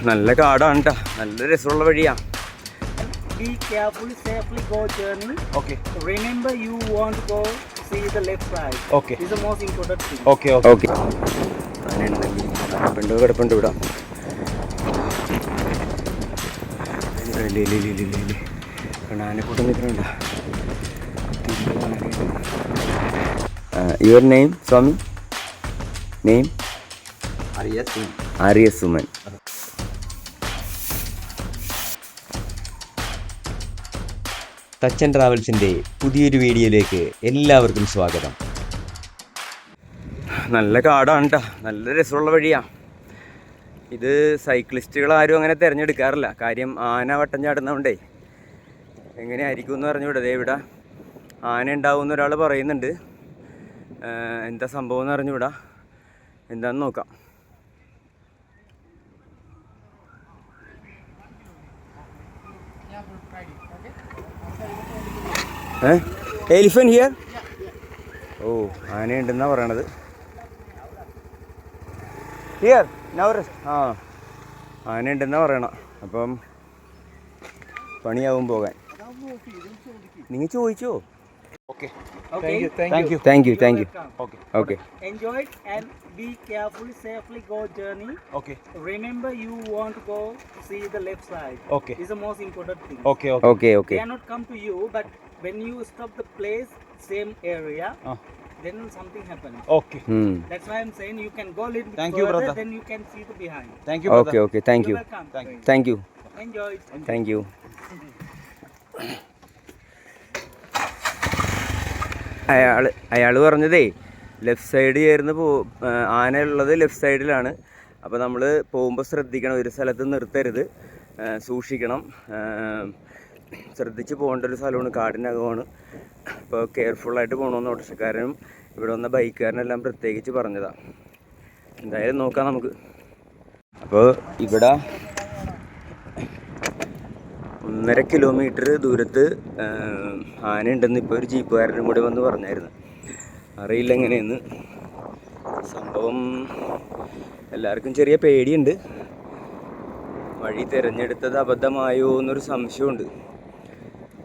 നല്ല കാടാണ് ട്ടാ. നല്ല രസമുള്ള വഴിയാ. Be careful, safely go journey. Okay. Remember you want to go see the left side. Okay. This is the most important thing. Okay, okay. Okay. കിടപ്പുണ്ട് ഇവിടെ. ആനക്കൂട്ടം നിൽക്കുന്നുണ്ട്. യുവർ നെയിം സ്വാമി? നെയിം? ആര്യ സുമൻ. ടച്ച് ട്രാവൽസിൻ്റെ പുതിയൊരു വീഡിയോയിലേക്ക് എല്ലാവർക്കും സ്വാഗതം. നല്ല കാടാണ് ട്ടാ. നല്ല രസമുള്ള വഴിയാ. ഇത് സൈക്ലിസ്റ്റുകൾ ആരും അങ്ങനെ തിരഞ്ഞെടുക്കാറില്ല. കാര്യം ആന വട്ടം ചാടുന്നതുകൊണ്ടേ എങ്ങനെയായിരിക്കും എന്ന് പറഞ്ഞുകൂടെ. ദേ ഇവിടെ ആന ഉണ്ടാവുമെന്ന് ഒരാൾ പറയുന്നുണ്ട്. എന്താ സംഭവം എന്ന് അറിഞ്ഞുകൂടാ. എന്താണെന്ന് നോക്കാം. Elephant here? ഓ, ആനയുണ്ടെന്നാണ് പറയണത്. ഹിയർ നവറസ്റ്റ്. ആനയുണ്ടെന്നാണ് പറയണം. അപ്പം പണിയാവും പോകാൻ. നിങ്ങൾ ചോദിച്ചോ? Okay. Thank you. Okay. Enjoy it and be careful, safely go journey. Okay. Remember you want to go see the left side. Okay. This is the most important thing. Okay. They are not come to you, but when you stop the place, same area, then something happens. Okay. That's why I'm saying you can go a little bit Thank you, further, brother. then you can see the behind. Thank you, brother. Okay. Thank you. You're welcome. Thank you. Enjoy it. Thank you. അയാൾ പറഞ്ഞതേ left side ചേർന്ന് ആന ഉള്ളത് left സൈഡിലാണ്. അപ്പോൾ നമ്മൾ പോകുമ്പോൾ ശ്രദ്ധിക്കണം, ഒരു സ്ഥലത്ത് നിർത്തരുത്, സൂക്ഷിക്കണം, ശ്രദ്ധിച്ച് പോകേണ്ട ഒരു സ്ഥലമാണ്, കാടിനകമാണ്. അപ്പോൾ കെയർഫുള്ളായിട്ട് പോകണമെന്ന് ഓട്ടോറിക്ഷക്കാരനും ഇവിടെ വന്ന ബൈക്കുകാരനെല്ലാം പ്രത്യേകിച്ച് പറഞ്ഞതാണ്. എന്തായാലും നോക്കാം നമുക്ക്. അപ്പോൾ ഇവിടെ 1.5 കിലോമീറ്റർ ദൂരത്ത് ആനയുണ്ടെന്ന് ഇപ്പോൾ ഒരു ജീപ്പുകാരനും കൂടെ വന്ന് പറഞ്ഞായിരുന്നു. അറിയില്ല എങ്ങനെയെന്ന്. സംഭവം എല്ലാവർക്കും ചെറിയ പേടിയുണ്ട്. വഴി തിരഞ്ഞെടുത്തത് അബദ്ധമായോ എന്നൊരു സംശയമുണ്ട്.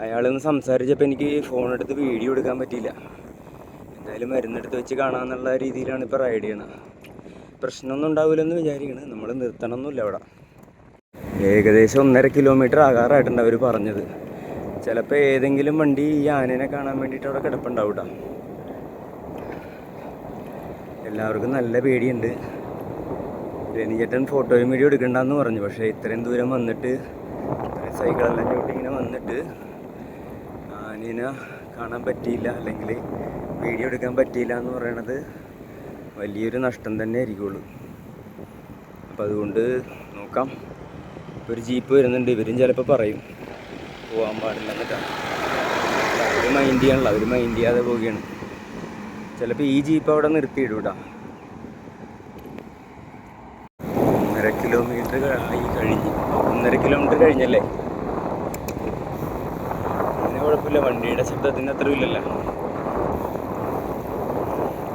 അയാളൊന്ന് സംസാരിച്ചപ്പോൾ എനിക്ക് ഫോണെടുത്ത് വീഡിയോ എടുക്കാൻ പറ്റിയില്ല. എന്തായാലും മരുന്നെടുത്ത് വെച്ച് കാണാമെന്നുള്ള രീതിയിലാണ് ഇപ്പോൾ റൈഡ് ചെയ്യണത്. പ്രശ്നമൊന്നും ഉണ്ടാവില്ലെന്ന് വിചാരിക്കണം. നമ്മൾ നിർത്തണമെന്നില്ല അവിടെ. ഏകദേശം 1.5 കിലോമീറ്റർ ആകാറായിട്ടുണ്ട് അവർ പറഞ്ഞത്. ചിലപ്പോൾ ഏതെങ്കിലും വണ്ടി ഈ ആനേനെ കാണാൻ വേണ്ടിയിട്ട് അവിടെ കിടപ്പുണ്ടാവും കേട്ടോ. എല്ലാവർക്കും നല്ല പേടിയുണ്ട്. രനിചേട്ടൻ ഫോട്ടോയും വീഡിയോ എടുക്കണ്ടെന്ന് പറഞ്ഞു. പക്ഷേ ഇത്രയും ദൂരം വന്നിട്ട് സൈക്കിളെല്ലാം ചവിട്ടി ഇങ്ങനെ വന്നിട്ട് ആനേനെ കാണാൻ പറ്റിയില്ല, അല്ലെങ്കിൽ വീഡിയോ എടുക്കാൻ പറ്റിയില്ല എന്ന് പറയണത് വലിയൊരു നഷ്ടം തന്നെ ആയിരിക്കുള്ളൂ. അപ്പോൾ അതുകൊണ്ട് നോക്കാം. ഒരു ജീപ്പ് വരുന്നുണ്ട്. ഇവരും ചിലപ്പോൾ പറയും പോകാൻ പാടില്ല എന്നിട്ടാണ്. അവർ മൈൻഡ് ചെയ്യാനുള്ള, അവർ മൈൻഡ് ചെയ്യാതെ പോവുകയാണ്. ചിലപ്പോൾ ഈ ജീപ്പ് അവിടെ നിർത്തിയിടും കേട്ടോ. 1.5 കിലോമീറ്റർ കഴിഞ്ഞല്ലേ. അങ്ങനെ കുഴപ്പമില്ല, വണ്ടിയുടെ ശബ്ദത്തിന് അത്ര ഇല്ലല്ലോ.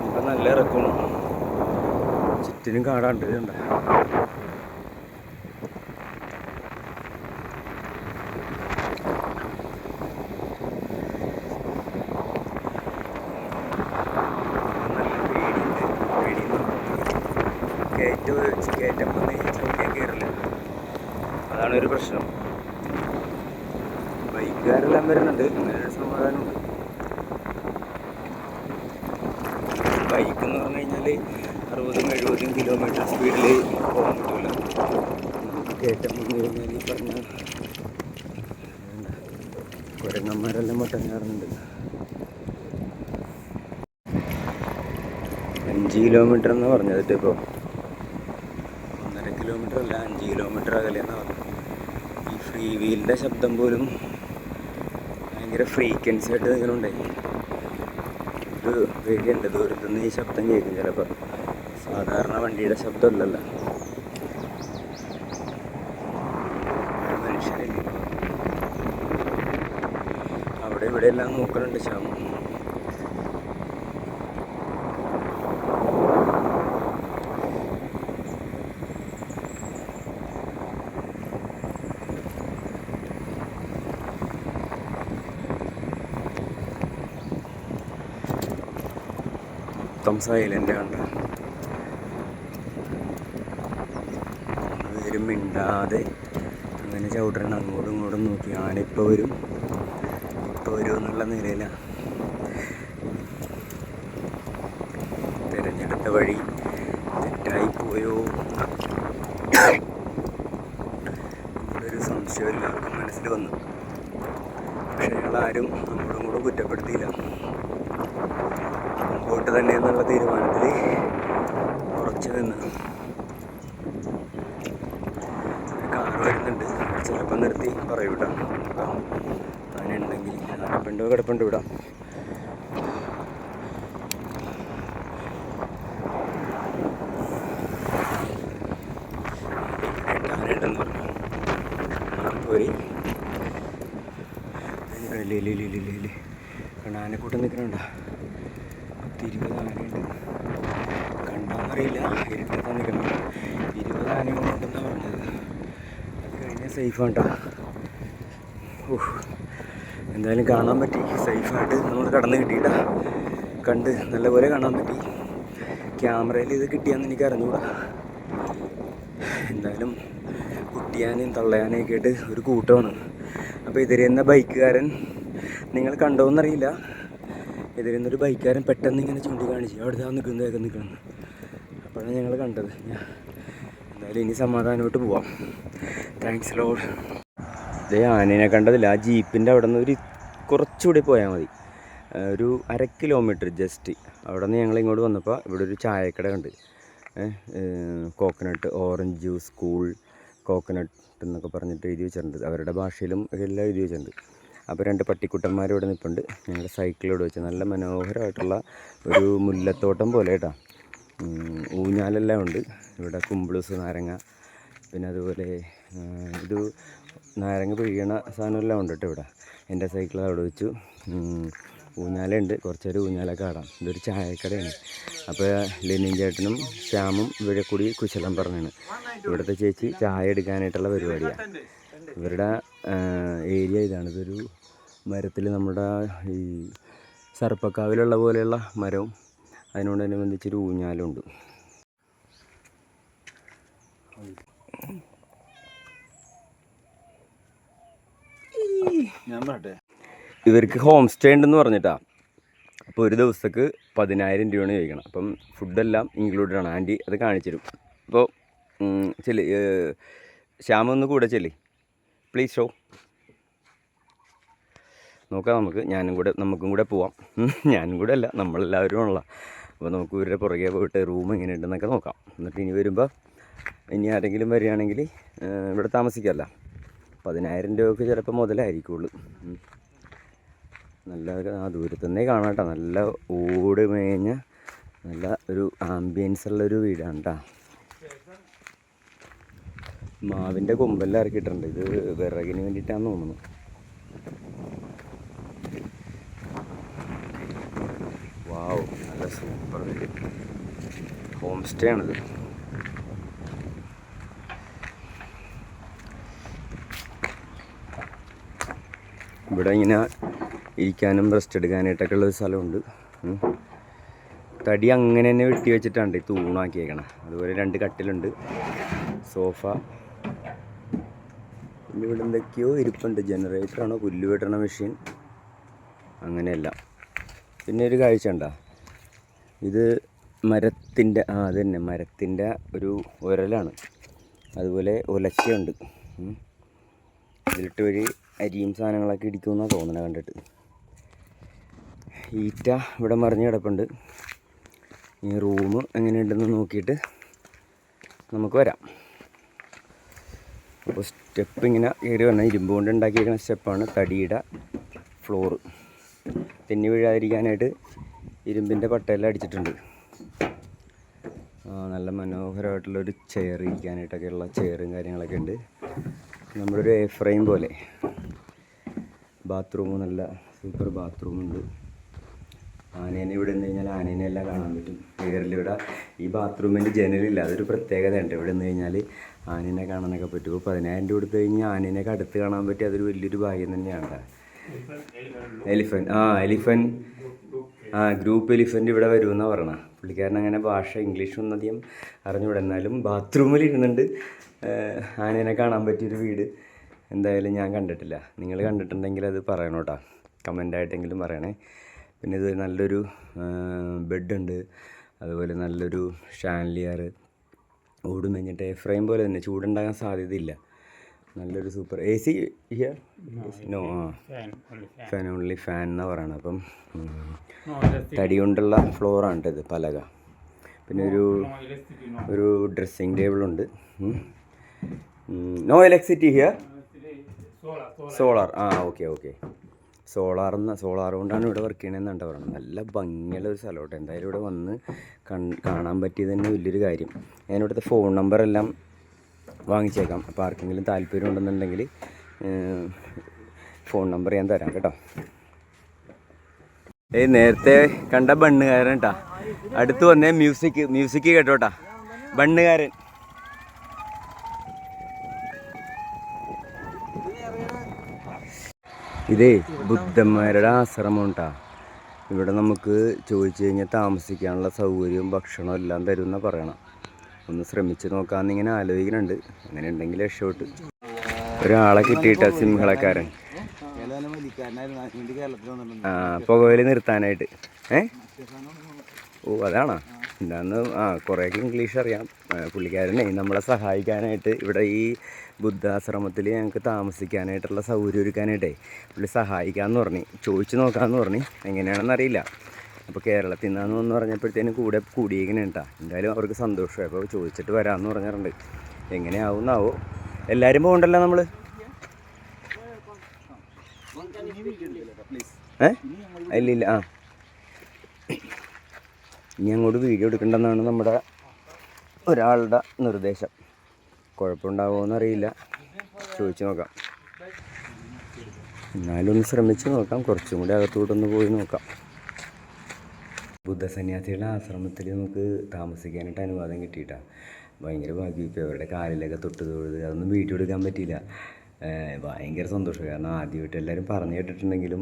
ഇപ്പം നല്ല ഇറക്കണം. ചുറ്റിനും കാടാണ്ടിട്ടുണ്ട്. കയറ്റം വന്ന് ചവിട്ടിയാൽ കയറില്ല, അതാണ് ഒരു പ്രശ്നം. ബൈക്കുകാരെല്ലാം വരുന്നുണ്ട്, അങ്ങനൊരു സമാധാനമുണ്ട്. ബൈക്ക് എന്ന് പറഞ്ഞു കഴിഞ്ഞാൽ 60-70 കിലോമീറ്റർ സ്പീഡിൽ പോകാൻ പറ്റില്ല. കയറ്റം വന്നു കഴിഞ്ഞാൽ ഈ പറഞ്ഞ കുരങ്ങന്മാരെല്ലാം വട്ടം കയറുന്നുണ്ട്. 5 കിലോമീറ്റർ എന്നാണ് പറഞ്ഞത്. ഇപ്പോൾ 1.5 കിലോമീറ്റർ അല്ല, 5 കിലോമീറ്റർ അകലെന്നാണ് പറഞ്ഞത്. ഈ ഫ്രീ വീലിൻ്റെ ശബ്ദം പോലും ഭയങ്കര ഫ്രീക്വൻസി ആയിട്ട് ഇങ്ങനെ ഉണ്ടായി. ഒരു പേടിയുണ്ട്, ദൂരത്തുനിന്ന് ഈ ശബ്ദം കേൾക്കും ചിലപ്പോൾ. സാധാരണ വണ്ടിയുടെ ശബ്ദമല്ലല്ലോ. മനുഷ്യരില്ല അവിടെ ഇവിടെ എല്ലാം നോക്കുന്നുണ്ട്. ശ്യാമം സൈലൻ്റ് കണ്ട പേരും മിണ്ടാതെ അങ്ങനെ ചവിട്ടണം. അങ്ങോട്ടും ഇങ്ങോട്ടും നോക്കി ആന ഇപ്പോൾ വരും എന്നുള്ള നിലയിലാണ്. തിരഞ്ഞെടുത്ത വഴി തെറ്റായി പോയോ എന്നൊരു സംശയം എല്ലാവർക്കും മനസ്സിൽ വന്നു. പക്ഷേ അയാളാരും നമ്മോടും കൂടെ കുറ്റപ്പെടുത്തിയില്ല. മുമ്പോട്ട് തന്നെ എന്നുള്ള തീരുമാനത്തിൽ ഉറച്ചു നിന്ന്. കാറ് വരുന്നുണ്ട്, ചിലപ്പോൾ നിർത്തി പറയൂട്ടാ ആനയുണ്ടെങ്കിൽ. ആനപ്പുണ്ടോ കിടപ്പുണ്ട് ഇവിടെ. ആനയുണ്ടെന്ന് പറഞ്ഞു പോരി. കാരണം ആനക്കൂട്ടം നിൽക്കണുണ്ടോ? 20 ആനയുണ്ട്. കണ്ടാന്നറിയില്ല, ഇരുട്ടത്താൻ നിൽക്കണം. 20 ആനകളുണ്ടെന്നാണ് പറഞ്ഞത്. അത് കഴിഞ്ഞാൽ സേഫാണ് കേട്ടോ. എന്തായാലും കാണാൻ പറ്റി. സേഫായിട്ട് നമ്മൾ കടന്ന് കിട്ടിയിട്ടാ. കണ്ട് നല്ലപോലെ കാണാൻ പറ്റി. ക്യാമറയിൽ ഇത് കിട്ടിയാന്ന് എനിക്ക് അറിഞ്ഞൂടാ. എന്തായാലും കുട്ടിയാനേയും തള്ളയാനയൊക്കെ ആയിട്ട് ഒരു കൂട്ടമാണ്. അപ്പോൾ എതിരെന്ന ബൈക്കുകാരൻ നിങ്ങൾ കണ്ടോന്നറിയില്ല, എതിരെന്നൊരു ബൈക്കുകാരൻ പെട്ടെന്ന് ഇങ്ങനെ ചൂണ്ടിക്കാണിച്ചു അവിടെ നിൽക്കണം. അപ്പോഴാണ് ഞങ്ങൾ കണ്ടത്. എന്തായാലും ഇനി സമാധാനമായിട്ട് പോവാം. Thanks load. ഇതേ ആനേനെ കണ്ടതില്ല. ആ ജീപ്പിൻ്റെ അവിടെ നിന്ന് ഒരു കുറച്ചുകൂടി പോയാൽ മതി, ഒരു 1/2 കിലോമീറ്റർ ജസ്റ്റ്. അവിടെ നിന്ന് ഞങ്ങൾ ഇങ്ങോട്ട് വന്നപ്പോൾ ഇവിടെ ഒരു ചായക്കട ഉണ്ട്. Coconut orange juice cool coconut എന്നൊക്കെ പറഞ്ഞിട്ട് എഴുതി വെച്ചിട്ടുണ്ട്. അവരുടെ ഭാഷയിലും എല്ലാം എഴുതി വെച്ചിട്ടുണ്ട്. അപ്പോൾ 2 പട്ടിക്കുട്ടന്മാർ ഇവിടെ നിൽപ്പുണ്ട്. ഞങ്ങളുടെ സൈക്കിളോട് വെച്ച് നല്ല മനോഹരമായിട്ടുള്ള ഒരു മുല്ലത്തോട്ടം പോലെ കേട്ടോ. ഊഞ്ഞാലെല്ലാം ഉണ്ട് ഇവിടെ. കുമ്പിളൂസ് നാരങ്ങ, പിന്നെ അതുപോലെ ഇത് നാരങ്ങ പിഴിയണ സാധനമെല്ലാം ഉണ്ട് കേട്ടോ ഇവിടെ. എൻ്റെ സൈക്കിൾ അവിടെ വെച്ചു. ഊഞ്ഞാലുണ്ട്, കുറച്ചൊരു ഊഞ്ഞാലൊക്കെ ആടാം. ഇതൊരു ചായക്കടയാണ്. അപ്പോൾ ലെനിൻ ചേട്ടനും ശ്യാമും ഇവിടെ കൂടി കുശലം പറഞ്ഞാണ്. ഇവിടുത്തെ ചേച്ചി ചായ എടുക്കാനായിട്ടുള്ള പരിപാടിയാണ്. ഇവരുടെ ഏരിയ ഇതാണ്. ഇതൊരു മരത്തിൽ നമ്മുടെ ഈ സർപ്പക്കാവിലുള്ള പോലെയുള്ള മരവും അതിനോടനുബന്ധിച്ചൊരു ഊഞ്ഞാലുണ്ട്. ഞാൻ പറട്ടെ, ഇവർക്ക് ഹോം സ്റ്റേ ഉണ്ടെന്ന് പറഞ്ഞിട്ടാ. അപ്പോൾ ഒരു ദിവസത്തേക്ക് 10,000 രൂപയാണ് ചോദിക്കണം. അപ്പം ഫുഡെല്ലാം ഇൻക്ലൂഡഡ് ആണ്. ആൻറ്റി അത് കാണിച്ചു തരും. അപ്പോൾ ചെല്ലി, ശ്യാമൊന്ന് കൂടെ ചെല്ലി പ്ലീസ് ഷോ. നോക്കാം നമുക്ക്. നമുക്കും കൂടെ പോവാം. ഞാനും കൂടെ അല്ല, നമ്മളെല്ലാവരും ഉള്ള. അപ്പോൾ നമുക്ക് ഇവരുടെ പുറകെ പോയിട്ട് റൂം എങ്ങനെയുണ്ടെന്നൊക്കെ നോക്കാം. എന്നിട്ട് ഇനി വരുമ്പോൾ ഇനി ആരെങ്കിലും വരികയാണെങ്കിൽ ഇവിടെ താമസിക്കാമല്ല. 10,000 രൂപയ്ക്ക് ചിലപ്പോൾ മുതലായിരിക്കുള്ളൂ. നല്ല ദൂരത്തുനിന്നേ കാണാം കേട്ടോ. നല്ല ഓട് മേഞ്ഞ നല്ല ഒരു ആംബിയൻസ് ഉള്ളൊരു വീടാണ് കേട്ടോ. മാവിൻ്റെ കൊമ്പെല്ലാം ഇറക്കിയിട്ടുണ്ട്. ഇത് വിറകിന് വേണ്ടിയിട്ടാണെന്ന് തോന്നുന്നു. വാവ്, നല്ല സൂപ്പർ ഹോം സ്റ്റേ ആണിത്. ഇവിടെ ഇങ്ങനെ ഇരിക്കാനും റെസ്റ്റ് എടുക്കാനായിട്ടൊക്കെ ഉള്ളൊരു സ്ഥലമുണ്ട്. തടി അങ്ങനെ തന്നെ വെട്ടി വെച്ചിട്ടാണ് തൂണാക്കിയേക്കണം. അതുപോലെ 2 കട്ടിലുണ്ട്, സോഫ. പിന്നെ ഇവിടെ എന്തൊക്കെയോ ഇരിപ്പുണ്ട്. ജനറേറ്ററാണോ, പുല്ല് വെട്ടണ മെഷീൻ, അങ്ങനെയല്ല. പിന്നെ ഒരു കാഴ്ച ഉണ്ടോ, ഇത് മരത്തിൻ്റെ അത് തന്നെ മരത്തിൻ്റെ ഒരു ഉരലാണ്. അതുപോലെ ഉലക്കയുണ്ട്. ഇതിലിട്ട് വഴി അരിയും സാധനങ്ങളൊക്കെ ഇടിക്കുമെന്നാണ് തോന്നണത് കണ്ടിട്ട്. ഈറ്റ ഇവിടെ മറിഞ്ഞ് കിടപ്പുണ്ട്. ഈ റൂം എങ്ങനെയുണ്ടെന്ന് നോക്കിയിട്ട് നമുക്ക് വരാം. അപ്പോൾ സ്റ്റെപ്പ് ഇങ്ങനെ കയറി വന്നാൽ ഇരുമ്പ് കൊണ്ട് ഉണ്ടാക്കിയിരിക്കുന്ന സ്റ്റെപ്പാണ്. തടിയുടെ ഫ്ലോറ് തെന്നി വീഴാതിരിക്കാനായിട്ട് ഇരുമ്പിൻ്റെ പട്ടയെല്ലാം അടിച്ചിട്ടുണ്ട്. നല്ല മനോഹരമായിട്ടുള്ളൊരു ചെയർ, ഇരിക്കാനായിട്ടൊക്കെയുള്ള ചെയറും കാര്യങ്ങളൊക്കെ ഉണ്ട്. നമ്മുടെ ഒരു എ ഫ്രെയിം പോലെ. ബാത്റൂം, നല്ല സൂപ്പർ ബാത്റൂമുണ്ട്. ആനേനെ ഇവിടെ നിന്ന് കഴിഞ്ഞാൽ ആനേനെ എല്ലാം കാണാൻ പറ്റും. ഇവിടെ ഈ ബാത്റൂമിൻ്റെ ജനലില്ല, അതൊരു പ്രത്യേകതയുണ്ട്. ഇവിടെ നിന്ന് കഴിഞ്ഞാൽ ആനേനെ കാണാനൊക്കെ പറ്റും. ഇപ്പോൾ 10,000 രൂപ കൊടുത്തു കഴിഞ്ഞാൽ ആനേനെയൊക്കെ അടുത്ത് കാണാൻ പറ്റി. അതൊരു വലിയൊരു ഭാഗ്യം തന്നെയാണ്. എലിഫൻറ്റ് ഗ്രൂപ്പ് എലിഫൻറ്റ് ഇവിടെ വരുമെന്നാണ് പറയണത്. പുള്ളിക്കാരൻ അങ്ങനെ ഭാഷ ഇംഗ്ലീഷൊന്നും അധികം അറിഞ്ഞുകൂടെ, എന്നാലും ബാത്റൂമിൽ ഇരുന്നുണ്ട് ആനേനെ കാണാൻ പറ്റിയൊരു വീട് എന്തായാലും ഞാൻ കണ്ടിട്ടില്ല. നിങ്ങൾ കണ്ടിട്ടുണ്ടെങ്കിൽ അത് പറയണം കേട്ടോ, കമൻ്റായിട്ടെങ്കിലും പറയണേ. പിന്നെ ഇത് നല്ലൊരു ബെഡുണ്ട്, അതുപോലെ നല്ലൊരു ഷാൻലിയർ, ഓട് മെഞ്ഞിട്ട് ഫ്രെയിം പോലെ തന്നെ, ചൂടുണ്ടാകാൻ സാധ്യതയില്ല. നല്ലൊരു super AC here no fan only fan എന്നാണ് പറയണത്. അപ്പം തടി കൊണ്ടുള്ള ഫ്ലോറാണ് ഇത്, പലക. പിന്നെ ഒരു ഡ്രസ്സിങ് ടേബിളുണ്ട്. No electricity here, solar. Okay solar കൊണ്ടാണ് ഇവിടെ വർക്ക് ചെയ്യണമെന്നാണ് പറയുന്നത്. നല്ല ഭംഗിയുള്ള ഒരു സ്ഥലം കേട്ടോ. എന്തായാലും ഇവിടെ വന്ന് കാണാൻ പറ്റിയത് തന്നെ വലിയൊരു കാര്യം. ഞാനിവിടുത്തെ ഫോൺ നമ്പറെല്ലാം വാങ്ങിച്ചേക്കാം. അപ്പോൾ ആർക്കെങ്കിലും താല്പര്യം ഉണ്ടെന്നുണ്ടെങ്കിൽ ഫോൺ നമ്പർ ഞാൻ തരാം കേട്ടോ. നേരത്തെ കണ്ട ബണ്ണുകാരൻ കേട്ടാ, അടുത്ത് വന്നേ മ്യൂസിക് കേട്ടോട്ടാ, ബണ്ണുകാരൻ. ഇതേ ബുദ്ധന്മാരുടെ ആശ്രമം കേട്ടാ. ഇവിടെ നമുക്ക് ചോദിച്ചു കഴിഞ്ഞാൽ താമസിക്കാനുള്ള സൗകര്യവും ഭക്ഷണവും എല്ലാം തരുമെന്നാണ് പറയണം. ഒന്ന് ശ്രമിച്ച് നോക്കാമെന്നിങ്ങനെ ആലോചിക്കുന്നുണ്ട്. അങ്ങനെ ഉണ്ടെങ്കിൽ രക്ഷപ്പെട്ട്. ഒരാളെ കിട്ടിയിട്ട സിംഹളക്കാരൻ പുകവലി നിർത്താനായിട്ട്. അതാണോ എന്താന്ന്? കുറേയൊക്കെ ഇംഗ്ലീഷ് അറിയാം പുള്ളിക്കാരനെ. നമ്മളെ സഹായിക്കാനായിട്ട് ഇവിടെ ഈ ബുദ്ധാശ്രമത്തിൽ ഞങ്ങൾക്ക് താമസിക്കാനായിട്ടുള്ള സൗകര്യം ഒരുക്കാനായിട്ടേ പുള്ളി സഹായിക്കാമെന്ന് പറഞ്ഞ്, ചോദിച്ചു നോക്കാമെന്ന് പറഞ്ഞ്. എങ്ങനെയാണെന്നറിയില്ല. അപ്പോൾ കേരളത്തിൽ നിന്നാന്ന് പറഞ്ഞപ്പോഴത്തേനും കൂടെ കൂടിയേക്കണേ കേട്ടോ. എന്തായാലും അവർക്ക് സന്തോഷമായി. അപ്പോൾ ചോദിച്ചിട്ട് വരാമെന്ന് പറഞ്ഞിട്ടുണ്ട്. എങ്ങനെയാവുന്നാവോ? എല്ലാവരും പോകണ്ടല്ലോ നമ്മൾ. ഇല്ല ഇനി അങ്ങോട്ട് വീഡിയോ എടുക്കണ്ടെന്നാണ് നമ്മുടെ ഒരാളുടെ നിർദ്ദേശം. കുഴപ്പമുണ്ടാവുമോ എന്നറിയില്ല, ചോദിച്ചു നോക്കാം. എന്നാലും ഒന്ന് ശ്രമിച്ച് നോക്കാം. കുറച്ചും കൂടി അകത്തോട്ടൊന്ന് പോയി നോക്കാം. ബുദ്ധസന്യാസികളുടെ ആശ്രമത്തിൽ നമുക്ക് താമസിക്കാനായിട്ട് അനുവാദം കിട്ടിയിട്ടാണ്. ഭയങ്കര ഭാഗ്യം. ഇപ്പോൾ അവരുടെ കാലിലൊക്കെ തൊഴുത് അതൊന്നും വീഡിയോ എടുക്കാൻ പറ്റിയില്ല. ഭയങ്കര സന്തോഷം. കാരണം ആദ്യമായിട്ട് എല്ലാവരും പറഞ്ഞു കേട്ടിട്ടുണ്ടെങ്കിലും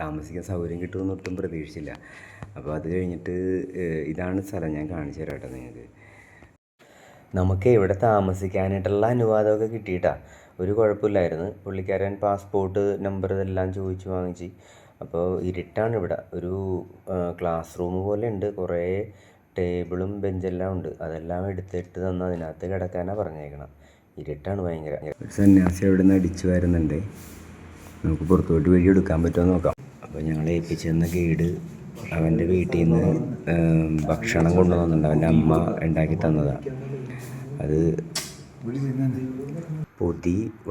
താമസിക്കാൻ സൗകര്യം കിട്ടുമെന്ന് ഒട്ടും പ്രതീക്ഷിച്ചില്ല. അപ്പോൾ അത് കഴിഞ്ഞിട്ട് ഇതാണ് സ്ഥലം, ഞാൻ കാണിച്ചു തരാം കേട്ടോ നിങ്ങൾക്ക്. നമുക്ക് ഇവിടെ താമസിക്കാനായിട്ടുള്ള അനുവാദമൊക്കെ കിട്ടിയിട്ടാണ്. ഒരു കുഴപ്പമില്ലായിരുന്നു. പുള്ളിക്കാരൻ പാസ്പോർട്ട് നമ്പർ ഇതെല്ലാം ചോദിച്ച് വാങ്ങിച്ച്. അപ്പോൾ ഇരുട്ടാണ് ഇവിടെ. ഒരു ക്ലാസ് റൂം പോലെ ഉണ്ട്. കുറേ ടേബിളും ബെഞ്ചെല്ലാം ഉണ്ട്. അതെല്ലാം എടുത്തിട്ട് തന്ന് അതിനകത്ത് കിടക്കാനാണ് പറഞ്ഞേക്കണം. ഇരുട്ടാണ് ഭയങ്കര. സന്യാസി അവിടെ നിന്ന് അടിച്ചു വരുന്നുണ്ട്. നമുക്ക് പുറത്തോട്ട് വഴി എടുക്കാൻ പറ്റുമോ നോക്കാം. അപ്പോൾ ഞങ്ങൾ ഏൽപ്പിച്ചെന്ന ഗൈഡ് അവൻ്റെ വീട്ടിൽ നിന്ന് ഭക്ഷണം കൊണ്ടുവന്നിട്ടുണ്ട്. അവൻ്റെ അമ്മ ഉണ്ടാക്കി തന്നതാണ്. അത്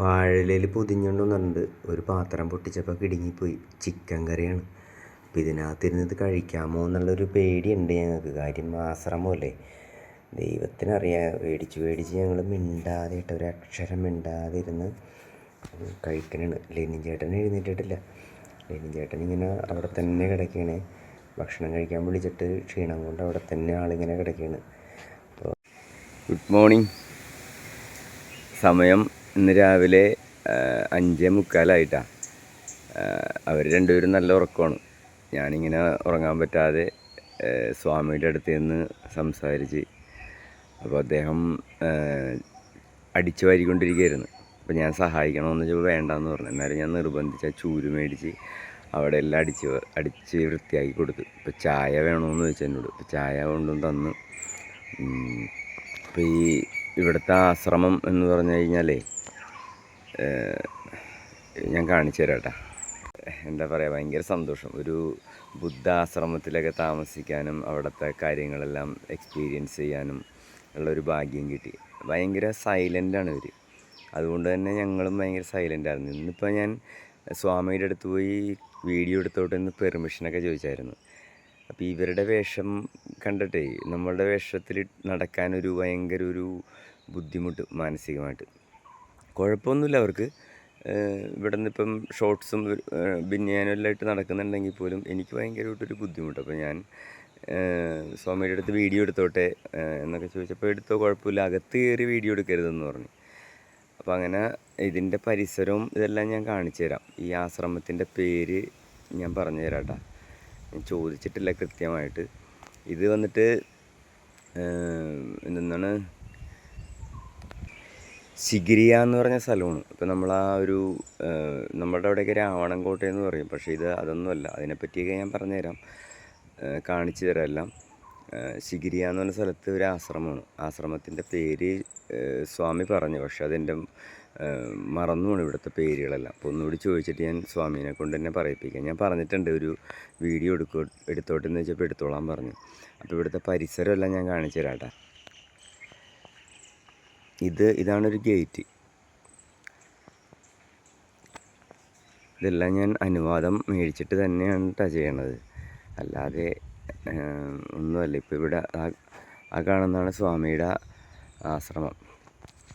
വാഴയിലയിൽ പൊതിഞ്ഞുകൊണ്ട് വന്നിട്ടുണ്ട്. ഒരു പാത്രം പൊട്ടിച്ചപ്പോൾ കിടുങ്ങിപ്പോയി. ചിക്കൻ കറിയാണ്. അപ്പോൾ ഇതിനകത്തിരുന്നത് കഴിക്കാമോ എന്നുള്ളൊരു പേടിയുണ്ട് ഞങ്ങൾക്ക്. കാര്യം ആശ്രമമല്ലേ, ദൈവത്തിനറിയാം. പേടിച്ച് ഞങ്ങൾ മിണ്ടാതെ ഇട്ട് ഒരക്ഷരം മിണ്ടാതെ ഇരുന്ന് കഴിക്കണാണ്. ലെനിൻ ചേട്ടൻ എഴുന്നേറ്റിട്ടില്ല. ലെനിൻ ചേട്ടൻ ഇങ്ങനെ അവിടെ തന്നെ കിടക്കുകയാണ്. ഭക്ഷണം കഴിക്കാൻ വിളിച്ചിട്ട് ക്ഷീണം കൊണ്ട് അവിടെ തന്നെ ആളിങ്ങനെ കിടക്കുകയാണ്. അപ്പോൾ ഗുഡ് മോർണിംഗ്. സമയം ഇന്ന് രാവിലെ 5:45. അവർ രണ്ടുപേരും നല്ല ഉറക്കമാണ്. ഞാനിങ്ങനെ ഉറങ്ങാൻ പറ്റാതെ സ്വാമിയുടെ അടുത്ത് നിന്ന് സംസാരിച്ച്. അപ്പോൾ അദ്ദേഹം അടിച്ചു വാരിക്കൊണ്ടിരിക്കുകയായിരുന്നു. അപ്പോൾ ഞാൻ സഹായിക്കണമെന്ന് വെച്ചപ്പോൾ വേണ്ടെന്ന് പറഞ്ഞു. എന്നാലും ഞാൻ നിർബന്ധിച്ച ചൂര് മേടിച്ച് അവിടെ എല്ലാം അടിച്ച് വൃത്തിയാക്കി കൊടുത്തു. ഇപ്പോൾ ചായ വേണമെന്ന് ചോദിച്ചു എന്നോട്. ഇപ്പോൾ ചായ കൊണ്ടും തന്നു. അപ്പോൾ ഇവിടുത്തെ ആശ്രമം എന്ന് പറഞ്ഞു കഴിഞ്ഞാലേ ഞാൻ കാണിച്ചു തരാം കേട്ടോ. എന്താ പറയുക, ഭയങ്കര സന്തോഷം. ഒരു ബുദ്ധാശ്രമത്തിലൊക്കെ താമസിക്കാനും അവിടുത്തെ കാര്യങ്ങളെല്ലാം എക്സ്പീരിയൻസ് ചെയ്യാനും ഉള്ളൊരു ഭാഗ്യം കിട്ടി. ഭയങ്കര സൈലൻ്റാണ് ഇവർ. അതുകൊണ്ട് തന്നെ ഞങ്ങളും ഭയങ്കര സൈലൻ്റായിരുന്നു. ഇന്നിപ്പോൾ ഞാൻ സ്വാമിയുടെ അടുത്ത് പോയി വീഡിയോ എടുത്തോട്ട് ഇന്ന് പെർമിഷനൊക്കെ ചോദിച്ചായിരുന്നു. അപ്പോൾ ഇവരുടെ വേഷം കണ്ടിട്ടേ നമ്മളുടെ വേഷത്തിൽ നടക്കാനൊരു ഭയങ്കര ഒരു ബുദ്ധിമുട്ട് മാനസികമായിട്ട്. കുഴപ്പമൊന്നുമില്ല അവർക്ക്. ഇവിടെ നിന്നിപ്പം ഷോർട്സും ബനിയാനും എല്ലാം ഇട്ട് നടക്കുന്നുണ്ടെങ്കിൽ പോലും എനിക്ക് ഭയങ്കരമായിട്ടൊരു ബുദ്ധിമുട്ട്. അപ്പോൾ ഞാൻ സ്വാമിയുടെ അടുത്ത് വീഡിയോ എടുത്തോട്ടെ എന്നൊക്കെ ചോദിച്ചപ്പോൾ എടുത്തോ, കുഴപ്പമില്ല, അകത്ത് കയറി വീഡിയോ എടുക്കരുതെന്ന് പറഞ്ഞു. അപ്പോൾ അങ്ങനെ ഇതിൻ്റെ പരിസരവും ഇതെല്ലാം ഞാൻ കാണിച്ചു തരാം. ഈ ആശ്രമത്തിൻ്റെ പേര് ഞാൻ പറഞ്ഞു തരാം കേട്ടോ. ഞാൻ ചോദിച്ചിട്ടില്ല കൃത്യമായിട്ട്. ഇത് വന്നിട്ട് എന്താണ് ശിഗിരിയ എന്ന് പറഞ്ഞ സ്ഥലമാണ്. ഇപ്പം നമ്മൾ ആ ഒരു നമ്മുടെ അവിടെയൊക്കെ രാവണൻകോട്ട എന്ന് പറയും. പക്ഷേ ഇത് അതൊന്നുമല്ല. അതിനെപ്പറ്റിയൊക്കെ ഞാൻ പറഞ്ഞുതരാം, കാണിച്ചു തരാം എല്ലാം. ശിഗിരിയ എന്ന് പറഞ്ഞ സ്ഥലത്ത് ഒരു ആശ്രമമാണ്. ആശ്രമത്തിൻ്റെ പേര് സ്വാമി പറഞ്ഞു, പക്ഷെ അതെൻ്റെ മറന്നുമാണ് ഇവിടുത്തെ പേരുകളെല്ലാം. അപ്പോൾ ഒന്നുകൂടി ചോദിച്ചിട്ട് ഞാൻ സ്വാമീനെ കൊണ്ട് തന്നെ പറയിപ്പിക്കാം. ഞാൻ പറഞ്ഞിട്ടുണ്ട് ഒരു വീഡിയോ എടുത്തോട്ടെന്ന് വെച്ചപ്പോൾ എടുത്തോളാൻ പറഞ്ഞു. അപ്പോൾ ഇവിടുത്തെ പരിസരമെല്ലാം ഞാൻ കാണിച്ചു തരാം കേട്ടോ. ഇതാണൊരു ഗേറ്റ്. ഇതെല്ലാം ഞാൻ അനുവാദം മേടിച്ചിട്ട് തന്നെയാണ് കേട്ടോ ചെയ്യണത്, അല്ലാതെ ഒന്നുമല്ല. ഇപ്പോൾ ഇവിടെ ആ കാണുന്നതാണ് സ്വാമിയുടെ ആശ്രമം.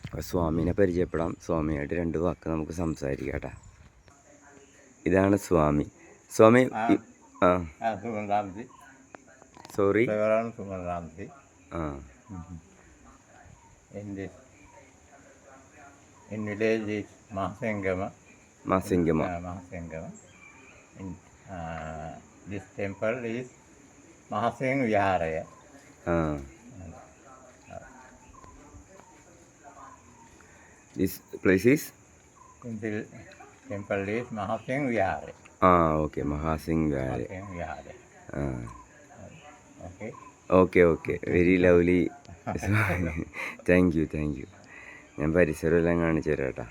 അപ്പോൾ സ്വാമീനെ പരിചയപ്പെടാം. സ്വാമിയായിട്ട് 2 വാക്ക് നമുക്ക് സംസാരിക്കാം കേട്ടോ. ഇതാണ് സ്വാമി. സ്വാമി sorry In village is Mahasangama. This temple is Mahaseng Viharaya. This place is The temple is Mahaseng Viharaya. Okay, Mahaseng Viharaya. Okay. Very lovely. Thank you. ഞാൻ പരിസരമെല്ലാം കാണിച്ചു തരാം കേട്ടോ.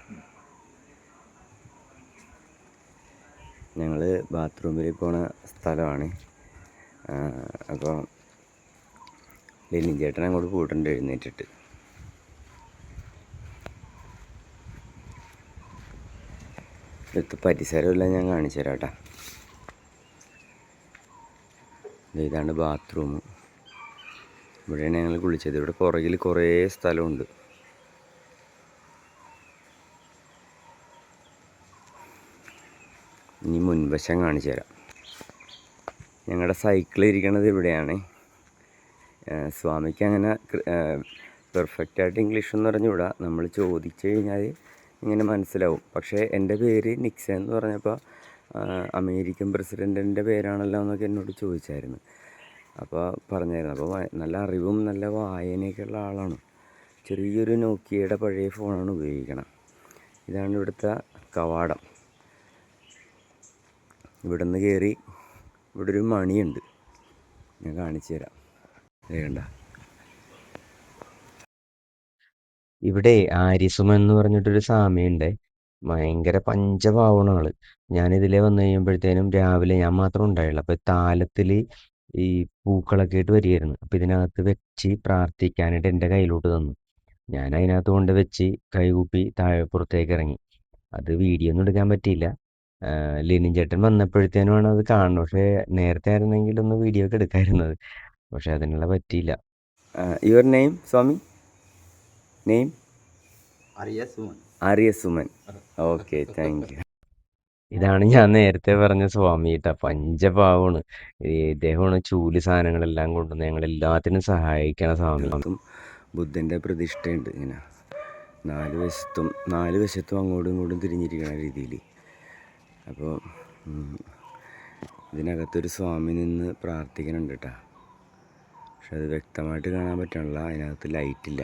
ഞങ്ങൾ ബാത്റൂമിൽ പോണ സ്ഥലമാണ്. അപ്പോൾ ലെനിൻ ചേട്ടൻ അങ്ങോട്ട് പോയിട്ടുണ്ട് എഴുന്നേറ്റിട്ട്. ഇവിടുത്തെ പരിസരമെല്ലാം ഞാൻ കാണിച്ചു തരാം കേട്ടോ. ഇതാണ് ബാത്റൂം. ഇവിടെയാണ് ഞങ്ങൾ കുളിച്ചത്. ഇവിടെ പുറകിൽ കുറേ സ്ഥലമുണ്ട്. ഇനി മുൻവശം കാണിച്ചു തരാം. ഞങ്ങളുടെ സൈക്കിൾ ഇരിക്കണത് ഇവിടെയാണ്. സ്വാമിക്ക് അങ്ങനെ പെർഫെക്റ്റായിട്ട് ഇംഗ്ലീഷ് എന്ന് പറഞ്ഞുകൂടാ. നമ്മൾ ചോദിച്ചു കഴിഞ്ഞാൽ ഇങ്ങനെ മനസ്സിലാവും. പക്ഷേ എൻ്റെ പേര് നിക്സൺ എന്ന് പറഞ്ഞപ്പോൾ അമേരിക്കൻ പ്രസിഡൻറ്റിൻ്റെ പേരാണല്ലോ എന്നൊക്കെ എന്നോട് ചോദിച്ചായിരുന്നു. അപ്പോൾ പറഞ്ഞായിരുന്നു. അപ്പോൾ നല്ല അറിവും നല്ല വായനയൊക്കെ ഉള്ള ആളാണ്. ചെറിയൊരു നോക്കിയയുടെ പഴയ ഫോണാണ് ഉപയോഗിക്കണം. ഇതാണ് ഇവിടുത്തെ കവാടം. ഇവിടെ നിന്ന് കയറി ഇവിടെ ഒരു മണിയുണ്ട്, ഞാൻ കാണിച്ചു തരാം. വേണ്ട, ഇവിടെ ആര്യസുമൻ എന്ന് പറഞ്ഞിട്ടൊരു സ്വാമിയുണ്ട്. ഭയങ്കര പഞ്ചപാവണ ആള്. ഞാനിതിലേ വന്നു കഴിയുമ്പോഴത്തേനും രാവിലെ ഞാൻ മാത്രം ഉണ്ടായുള്ളൂ. അപ്പോൾ താലത്തിൽ ഈ പൂക്കളൊക്കെ ആയിട്ട് വരികയായിരുന്നു. അപ്പോൾ ഇതിനകത്ത് വെച്ച് പ്രാർത്ഥിക്കാനായിട്ട് എൻ്റെ കയ്യിലോട്ട് തന്നു. ഞാൻ അതിനകത്ത് കൊണ്ട് വെച്ച് കൈകൂപ്പി താഴെ പുറത്തേക്ക് ഇറങ്ങി. അത് വീഡിയോ ഒന്നും എടുക്കാൻ പറ്റിയില്ല. ലെനിൻ ചേട്ടൻ വന്നപ്പോഴത്തേനുമാണ് അത് കാണുന്നത്. പക്ഷേ നേരത്തെ ആയിരുന്നെങ്കിൽ ഒന്ന് വീഡിയോ ഒക്കെ എടുക്കാമായിരുന്നത്. പക്ഷെ അതിനുള്ള പറ്റിയില്ല. യുവർ നെയിം സ്വാമി? Name Aryasuman. Okay, thank you. ഇതാണ് ഞാൻ നേരത്തെ പറഞ്ഞ സ്വാമി കേട്ടോ. പഞ്ചപാവമാണ്. ഇദ്ദേഹമാണ് ചൂല് സാധനങ്ങളെല്ലാം കൊണ്ടുവന്ന് ഞങ്ങളെല്ലാത്തിനും സഹായിക്കണ സ്വാമി. ബുദ്ധൻ്റെ പ്രതിഷ്ഠയുണ്ട് ഇങ്ങനെ 4 വശത്തും അങ്ങോട്ടും ഇങ്ങോട്ടും തിരിഞ്ഞിരിക്കണ രീതിയിൽ. അപ്പോൾ ഇതിനകത്തൊരു സ്വാമി നിന്ന് പ്രാർത്ഥിക്കുന്നുണ്ട് കേട്ടോ. പക്ഷെ അത് വ്യക്തമായിട്ട് കാണാൻ പറ്റണില്ല, അതിനകത്ത് ലൈറ്റില്ല.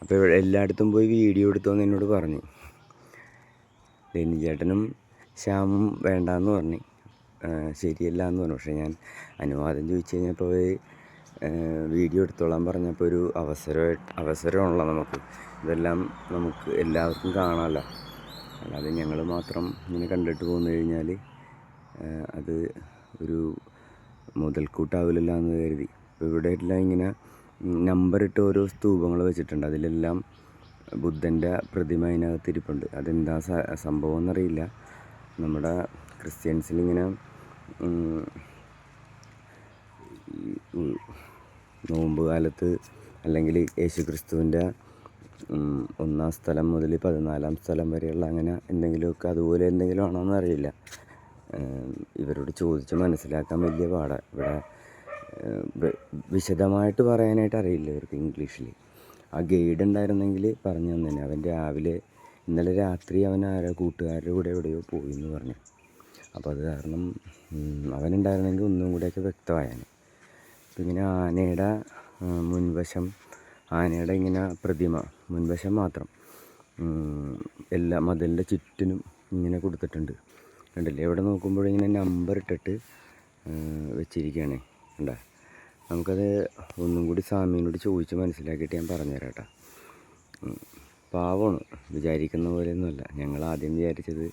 അപ്പോൾ എല്ലായിടത്തും പോയി വീഡിയോ എടുത്തോന്ന് എന്നോട് പറഞ്ഞു. ലെനിൻ ചേട്ടനും ശ്യാമും വേണ്ടാന്ന് പറഞ്ഞു, ശരിയല്ല എന്ന് പറഞ്ഞു. പക്ഷേ ഞാൻ അനുവാദം ചോദിച്ചു കഴിഞ്ഞപ്പോൾ വീഡിയോ എടുത്തോളാൻ പറഞ്ഞപ്പോൾ ഒരു അവസരമാണല്ലോ നമുക്ക്. ഇതെല്ലാം നമുക്ക് എല്ലാവർക്കും കാണാമല്ലോ. അല്ലാതെ ഞങ്ങൾ മാത്രം ഇങ്ങനെ കണ്ടിട്ട് പോന്നു കഴിഞ്ഞാൽ അത് ഒരു മുതൽക്കൂട്ടാവില്ലല്ലോ എന്ന് കരുതി. ഇപ്പോൾ ഇവിടെ എല്ലാം ഇങ്ങനെ നമ്പറിട്ട് ഓരോ സ്തൂപങ്ങൾ വെച്ചിട്ടുണ്ട്. അതിലെല്ലാം ബുദ്ധൻ്റെ പ്രതിമ അതിനകത്ത് ഇരിപ്പുണ്ട്. അതെന്താ സംഭവം എന്നറിയില്ല. നമ്മുടെ ക്രിസ്ത്യൻസിലിങ്ങനെ നോമ്പ് കാലത്ത് അല്ലെങ്കിൽ യേശുക്രിസ്തുവിൻ്റെ 1-ാം സ്ഥലം മുതൽ 14-ാം സ്ഥലം വരെയുള്ള അങ്ങനെ എന്തെങ്കിലുമൊക്കെ അതുപോലെ എന്തെങ്കിലും ആണോ എന്നറിയില്ല. ഇവരോട് ചോദിച്ച് മനസ്സിലാക്കാൻ വലിയ പാടാണ്. ഇവിടെ വിശദമായിട്ട് പറയാനായിട്ട് അറിയില്ല ഇവർക്ക് ഇംഗ്ലീഷിൽ. ആ ഗൈഡ് ഉണ്ടായിരുന്നെങ്കിൽ പറഞ്ഞു തന്നെ. അവൻ ഇന്നലെ രാത്രി അവൻ കൂട്ടുകാരുടെ കൂടെ എവിടെയോ പോയി എന്ന് പറഞ്ഞു. അപ്പോൾ അത് കാരണം അവനുണ്ടായിരുന്നെങ്കിൽ ഒന്നും കൂടെയൊക്കെ വ്യക്തമായാണ്. ഇങ്ങനെ ആനയുടെ മുൻവശം, ആനയുടെ ഇങ്ങനെ പ്രതിമ മുൻവശം മാത്രം എല്ലാ മതിലിൻ്റെ ചുറ്റിനും ഇങ്ങനെ കൊടുത്തിട്ടുണ്ട്. കണ്ടില്ലേ, എവിടെ നോക്കുമ്പോഴിങ്ങനെ നമ്പർ ഇട്ടിട്ട് വെച്ചിരിക്കുകയാണേ. കണ്ടാ, നമുക്കത് ഒന്നും കൂടി സ്വാമീനോട് ചോദിച്ച് മനസ്സിലാക്കിയിട്ട് ഞാൻ പറഞ്ഞുതരാം കേട്ടോ. പാവമാണ്, വിചാരിക്കുന്ന പോലെയൊന്നുമല്ല. ഞങ്ങൾ ആദ്യം വിചാരിച്ചത്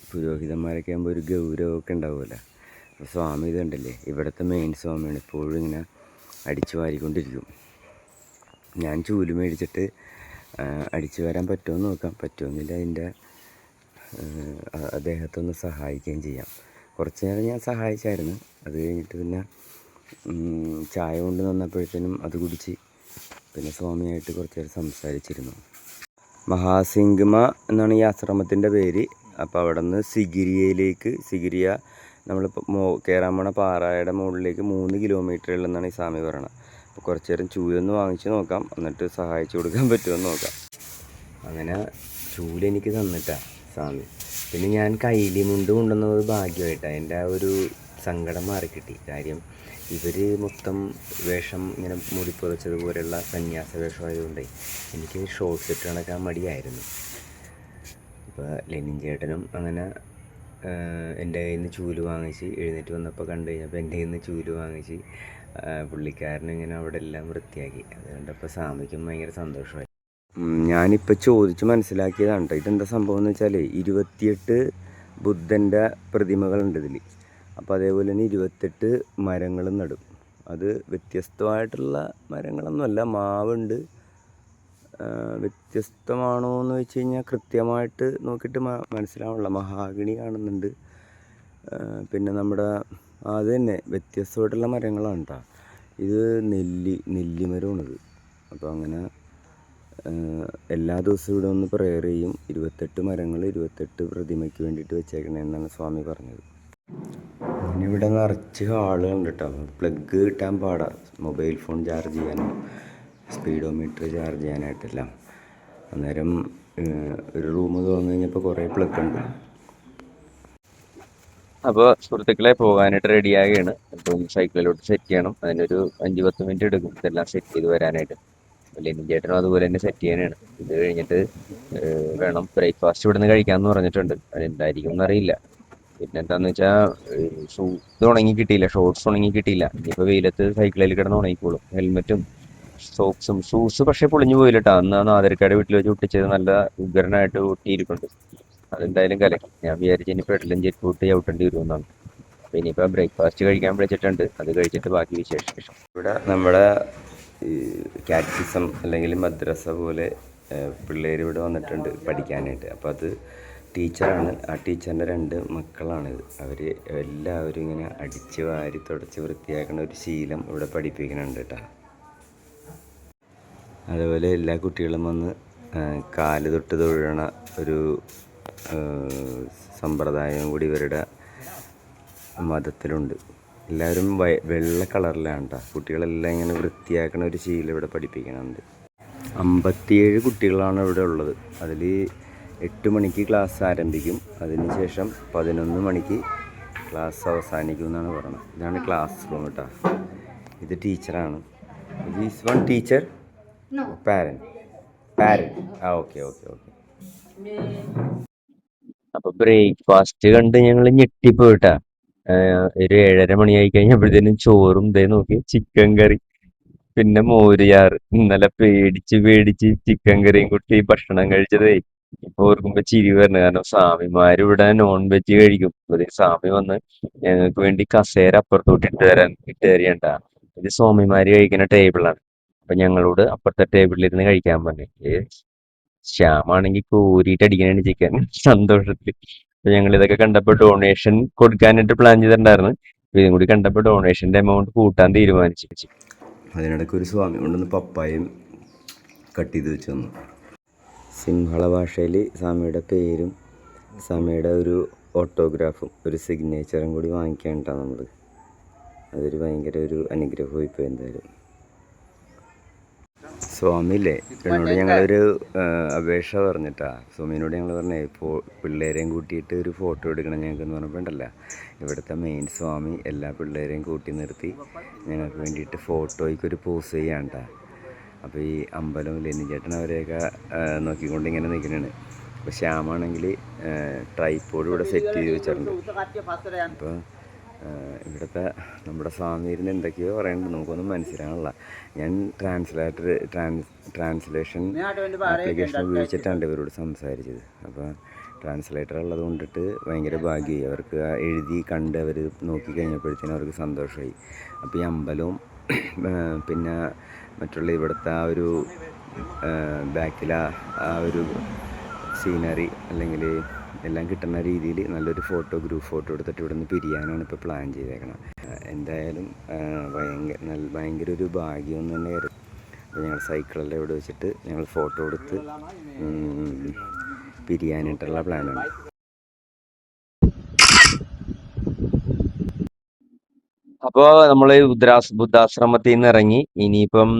പുരോഹിതന്മാരൊക്കെ ആകുമ്പോൾ ഒരു ഗൗരവമൊക്കെ ഉണ്ടാവുമല്ലോ. അപ്പോൾ സ്വാമി ഇതുണ്ടല്ലേ, ഇവിടുത്തെ മെയിൻ സ്വാമിയാണ്. എപ്പോഴും ഇങ്ങനെ അടിച്ചു വാരിക്കൊണ്ടിരിക്കും. ഞാൻ ചൂല് മേടിച്ചിട്ട് അടിച്ചു വരാൻ പറ്റുമെന്ന് നോക്കാം. പറ്റുമെന്നില്ല അതിൻ്റെ അദ്ദേഹത്തൊന്ന് സഹായിക്കുകയും ചെയ്യാം. കുറച്ച് നേരം ഞാൻ സഹായിച്ചായിരുന്നു. അത് കഴിഞ്ഞിട്ട് പിന്നെ ചായ കൊണ്ട് വന്നപ്പോഴത്തേനും അത് കുടിച്ച് പിന്നെ സ്വാമിയായിട്ട് കുറച്ച് നേരം സംസാരിച്ചിരുന്നു. മഹാസിംഗ്മ എന്നാണ് ഈ ആശ്രമത്തിൻ്റെ പേര്. അപ്പോൾ അവിടെ നിന്ന് സിഗിരിയ നമ്മളിപ്പോൾ കയറാൻ പോണ പാറയുടെ മുകളിലേക്ക് 3 കിലോമീറ്റർ ഉള്ളതെന്നാണ് ഈ സ്വാമി പറയണത്. അപ്പോൾ കുറച്ച് നേരം ചൂലൊന്ന് വാങ്ങിച്ച് നോക്കാം, എന്നിട്ട് സഹായിച്ചു കൊടുക്കാൻ പറ്റുമെന്ന് നോക്കാം. അങ്ങനെ ചൂലെനിക്ക് തന്നിട്ടാണ് സ്വാമി. പിന്നെ ഞാൻ കൈലി മുണ്ട് കൊണ്ടുവന്നത് ഭാഗ്യമായിട്ടാണ്. എൻ്റെ ആ ഒരു സങ്കടം മാറിക്കിട്ടി. കാര്യം ഇവർ മൊത്തം വേഷം ഇങ്ങനെ മൂടിപ്പുറച്ചതുപോലെയുള്ള സന്യാസ വേഷമായതുകൊണ്ട് എനിക്ക് ഷോർട്ട്സ് ഇട്ട് നടക്കാൻ മടിയായിരുന്നു. ഇപ്പോൾ ലെനിൻ ചേട്ടനും അങ്ങനെ എൻ്റെ കയ്യിൽ നിന്ന് ചൂല് വാങ്ങിച്ച് എഴുന്നേറ്റ് വന്നപ്പോൾ കണ്ടു കഴിഞ്ഞപ്പോൾ എൻ്റെ കയ്യിൽ നിന്ന് ചൂല് വാങ്ങിച്ച് പുള്ളിക്കാരനും ഇങ്ങനെ അവിടെ എല്ലാം വൃത്തിയാക്കി. അത് കണ്ടപ്പോൾ സ്വാമിക്കും ഭയങ്കര സന്തോഷമായി. ഞാനിപ്പോൾ ചോദിച്ച് മനസ്സിലാക്കിയതാണ് കേട്ടോ. ഇതെന്താ സംഭവം എന്ന് വെച്ചാൽ 28 ബുദ്ധൻ്റെ പ്രതിമകളുണ്ട് ഇതിൽ. അപ്പോൾ അതേപോലെ തന്നെ 28 മരങ്ങളും നടും. അത് വ്യത്യസ്തമായിട്ടുള്ള മരങ്ങളൊന്നുമല്ല, മാവുണ്ട്. വ്യത്യസ്തമാണോ എന്ന് വെച്ച് കഴിഞ്ഞാൽ കൃത്യമായിട്ട് നോക്കിയിട്ട് മനസ്സിലാവണില്ല. മഹാഗണി കാണുന്നുണ്ട്. പിന്നെ നമ്മുടെ അത് തന്നെ വ്യത്യസ്തമായിട്ടുള്ള മരങ്ങളാണ് കേട്ടോ. ഇത് നെല്ലിമരമാണിത്. അപ്പോൾ അങ്ങനെ എല്ലാ ദിവസവും ഇവിടെ ഒന്ന് പ്രെയർ ചെയ്യും. 28 മരങ്ങൾ 28 പ്രതിമയ്ക്ക് വേണ്ടിയിട്ട് വെച്ചേക്കണമെന്നാണ് സ്വാമി പറഞ്ഞത്. പിന്നെ ഇവിടെ നിറച്ച് ആളുകളുണ്ട് കേട്ടോ. പ്ലഗ് കിട്ടാൻ പാടാണ്, മൊബൈൽ ഫോൺ ചാർജ് ചെയ്യാനും സ്പീഡോമീറ്റർ ചാർജ് ചെയ്യാനായിട്ടെല്ലാം. അന്നേരം ഒരു റൂം തുറന്നു കഴിഞ്ഞപ്പോൾ കുറേ പ്ലഗ് ഉണ്ട്. അപ്പോൾ സുഹൃത്തുക്കളെ പോകാനായിട്ട് റെഡിയാകുകയാണ്. അപ്പം സൈക്കിളിലോട്ട് സെറ്റ് ചെയ്യണം. അതിനൊരു 5-10 മിനിറ്റ് എടുക്കും ഇതെല്ലാം സെറ്റ് ചെയ്ത് വരാനായിട്ട്. ലെനിൻ ചേട്ടനും അതുപോലെ തന്നെ സെറ്റ് ചെയ്യാനാണ്. ഇത് കഴിഞ്ഞിട്ട് വേണം ബ്രേക്ക്ഫാസ്റ്റ് ഇവിടെ നിന്ന് കഴിക്കാമെന്ന് പറഞ്ഞിട്ടുണ്ട്. അതെന്തായിരിക്കും എന്നറിയില്ല. പിന്നെ എന്താണെന്ന് വെച്ചാൽ ഇത് ഉണങ്ങി കിട്ടിയില്ല, ഷോർട്സ് ഉണങ്ങി കിട്ടിയില്ല. ഇനിയിപ്പോൾ വെയിലത്ത് സൈക്കിളിൽ കിടന്ന് ഉണങ്ങിക്കോളും. ഹെൽമെറ്റും സോക്സും ഷൂസ് പക്ഷേ പൊളിഞ്ഞു പോയില്ല കേട്ടോ. അന്ന് നാദരിക്കാട് വീട്ടിൽ വെച്ച് ഒട്ടിച്ചത് നല്ല ഉഗ്രനായിട്ട് ഒട്ടിയിരിക്കുന്നുണ്ട്. അതെന്തായാലും കലക്കി. ഞാൻ വിചാരിച്ചു ഇനി പെടലും ചെരുപ്പൂട്ട് ചവിട്ടേണ്ടി വരുമെന്നാണ്. അപ്പോൾ ഇനിയിപ്പോൾ ബ്രേക്ക്ഫാസ്റ്റ് കഴിക്കാൻ വിളിച്ചിട്ടുണ്ട്. അത് കഴിച്ചിട്ട് ബാക്കി വിശേഷം. ഇവിടെ നമ്മുടെ കാറ്റിസം അല്ലെങ്കിൽ മദ്രസ പോലെ പിള്ളേർ ഇവിടെ വന്നിട്ടുണ്ട് പഠിക്കാനായിട്ട്. അപ്പോൾ അത് ടീച്ചറാണ്. ആ ടീച്ചറിൻ്റെ 2 മക്കളാണിത്. അവർ എല്ലാവരും ഇങ്ങനെ അടിച്ച് വാരി തുടച്ച് വൃത്തിയാക്കുന്ന ഒരു ശീലം ഇവിടെ പഠിപ്പിക്കുന്നുണ്ട് കേട്ടോ. അതുപോലെ എല്ലാ കുട്ടികളും വന്ന് കാല് തൊട്ട് തൊഴണ ഒരു സമ്പ്രദായം കൂടി ഇവരുടെ മതത്തിലുണ്ട്. എല്ലാവരും വെള്ള കളറിലാണ് കേട്ടോ. കുട്ടികളെല്ലാം ഇങ്ങനെ വൃത്തിയാക്കണ ഒരു ശീലം ഇവിടെ പഠിപ്പിക്കുന്നുണ്ട്. 57 കുട്ടികളാണ് ഇവിടെ ഉള്ളത്. അതിൽ 8 മണിക്ക് ക്ലാസ് ആരംഭിക്കും. അതിനുശേഷം 11 മണിക്ക് ക്ലാസ് അവസാനിക്കും എന്നാണ് പറയുന്നത്. ഇതാണ് ക്ലാസ് റൂം കേട്ടോ. ഇത് ടീച്ചറാണ്. Is one teacher, parent. Okay. അപ്പൊ ബ്രേക്ക്ഫാസ്റ്റ് കണ്ട് ഞങ്ങൾ ഞെട്ടിപ്പോയിട്ടാ. ഒരു 7:30 മണിയായി കഴിഞ്ഞപ്പോഴത്തേനും ചോറും ദേ നോക്കി ചിക്കൻ കറി, പിന്നെ മോരുചാറ്. ഇന്നലെ പേടിച്ച് ചിക്കൻ കറിയും കൂട്ടി ഭക്ഷണം കഴിച്ചതേ ഓർക്കുമ്പോ ചിരി വരണം. കാരണം സ്വാമിമാര് ഇവിടെ നോൺ വെജ് കഴിക്കും. അപ്പൊ സ്വാമി വന്ന് ഞങ്ങൾക്ക് വേണ്ടി കസേര അപ്പുറത്തോട്ട് ഇട്ട് തരണ്ട. ഇത് സ്വാമിമാര് കഴിക്കുന്ന ടേബിളാണ്. അപ്പൊ ഞങ്ങളോട് അപ്പുറത്തെ ടേബിളിലിരുന്ന് കഴിക്കാൻ പറഞ്ഞു. ശ്യാമാണെങ്കിൽ കോരിയിട്ട് അടിക്കാനാണ് ചിക്കൻ സന്തോഷത്തിൽ. അപ്പൊ ഞങ്ങൾ ഇതൊക്കെ കണ്ടപ്പോൾ ഡൊണേഷൻ കൊടുക്കാനായിട്ട് പ്ലാൻ ചെയ്തിട്ടുണ്ടായിരുന്നു. ഇതും കൂടി കണ്ടപ്പോൾ ഡൊണേഷന്റെ എമൗണ്ട് കൂട്ടാൻ തീരുമാനിച്ചു. അതിനിടയ്ക്ക് ഒരു സ്വാമി കൊണ്ടുവന്ന് പപ്പായും കട്ട് ചെയ്ത് വെച്ച് തന്നു. സിംഹള ഭാഷയിൽ സ്വാമിയുടെ പേരും സ്വാമിയുടെ ഒരു ഓട്ടോഗ്രാഫും ഒരു സിഗ്നേച്ചറും കൂടി വാങ്ങിക്കാനിട്ടാണ് നമ്മൾ. അതൊരു ഭയങ്കര ഒരു അനുഗ്രഹമായി ഇപ്പോൾ എന്തായാലും. സ്വാമിയില്ലേ എന്നോട് ഞങ്ങളൊരു അപേക്ഷ പറഞ്ഞിട്ടാ. സ്വാമിനോട് ഞങ്ങൾ പറഞ്ഞേ പിള്ളേരെയും കൂട്ടിയിട്ട് ഒരു ഫോട്ടോ എടുക്കണം ഞങ്ങൾക്കെന്ന് പറഞ്ഞപ്പോൾ ഉണ്ടല്ല, ഇവിടുത്തെ മെയിൻ സ്വാമി എല്ലാ പിള്ളേരെയും കൂട്ടി നിർത്തി ഞങ്ങൾക്ക് വേണ്ടിയിട്ട് ഫോട്ടോയ്ക്കൊരു പോസ് ചെയ്യാണ്ട. അപ്പോൾ ഈ അമ്പലം ലെനിചേട്ടൻ അവരെയൊക്കെ നോക്കിക്കൊണ്ട് ഇങ്ങനെ നിൽക്കുന്നതാണ്. അപ്പോൾ ശ്യാമാണെങ്കിൽ ട്രൈപ്പോഡ് ഇവിടെ സെറ്റ് ചെയ്ത് വെച്ചിട്ടുണ്ട്. അപ്പോൾ ഇവിടുത്തെ നമ്മുടെ സ്വാമിയിരുന്ന് എന്തൊക്കെയോ പറയുന്നുണ്ട്, നമുക്കൊന്നും മനസ്സിലാകണില്ല. ഞാൻ ട്രാൻസ്ലേഷൻ ആപ്ലിക്കേഷൻ ഉപയോഗിച്ചിട്ടാണ് ഇവരോട് സംസാരിച്ചത്. അപ്പോൾ ട്രാൻസ്ലേറ്റർ ഉള്ളത് കൊണ്ടിട്ട് ഭയങ്കര ഭാഗ്യമായി. അവർക്ക് എഴുതി കണ്ട് അവർ നോക്കിക്കഴിഞ്ഞപ്പോഴത്തേനും അവർക്ക് സന്തോഷമായി. അപ്പോൾ ഈ അമ്പലവും പിന്നെ മറ്റുള്ള ഇവിടുത്തെ ആ ഒരു ബാക്കിലെ ആ ഒരു സീനറി അല്ലെങ്കിൽ എല്ലാം കിട്ടുന്ന രീതിയിൽ നല്ലൊരു ഗ്രൂപ്പ് ഫോട്ടോ എടുത്തിട്ട് ഇവിടെ നിന്ന് പിരിയാനാണ് ഇപ്പോൾ പ്ലാൻ ചെയ്തേക്കണം. എന്തായാലും ഭയങ്കര ഒരു ഭാഗ്യം എന്ന് തന്നെ കരുതും. അപ്പോൾ ഞങ്ങൾ സൈക്കിളെല്ലാം ഇവിടെ വെച്ചിട്ട് ഞങ്ങൾ ഫോട്ടോ എടുത്ത് പിരിയാനായിട്ടുള്ള പ്ലാനാണ്. അപ്പോൾ നമ്മൾ ബുദ്ധാശ്രമത്തിൽ നിന്ന് ഇറങ്ങി ഇനിയിപ്പം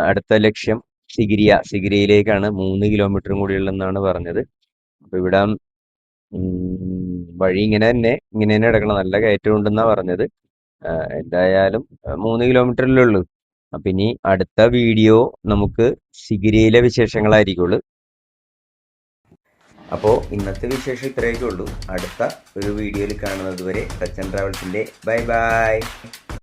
അടുത്ത ലക്ഷ്യം സിഗിരിയിലേക്കാണ്. 3 കിലോമീറ്ററും കൂടി ഉള്ളെന്നാണ് പറഞ്ഞത്. അപ്പൊ ഇവിടെ വഴി ഇങ്ങനെ തന്നെ കിടക്കണം, നല്ല കയറ്റം ഉണ്ടെന്നാ പറഞ്ഞത്. എന്തായാലും 3 കിലോമീറ്ററിലേ ഉള്ളൂ. അപ്പൊ ഇനി അടുത്ത വീഡിയോ നമുക്ക് സിഗിരിയിലെ വിശേഷങ്ങളായിരിക്കുള്ളൂ. അപ്പോൾ ഇന്നത്തെ വിശേഷം ഇത്രയൊക്കെ ഉള്ളൂ. അടുത്ത ഒരു വീഡിയോയിൽ കാണുന്നത് വരെ ടച്ച് ആൻഡ് ട്രാവൽസിൻ്റെ ബൈ.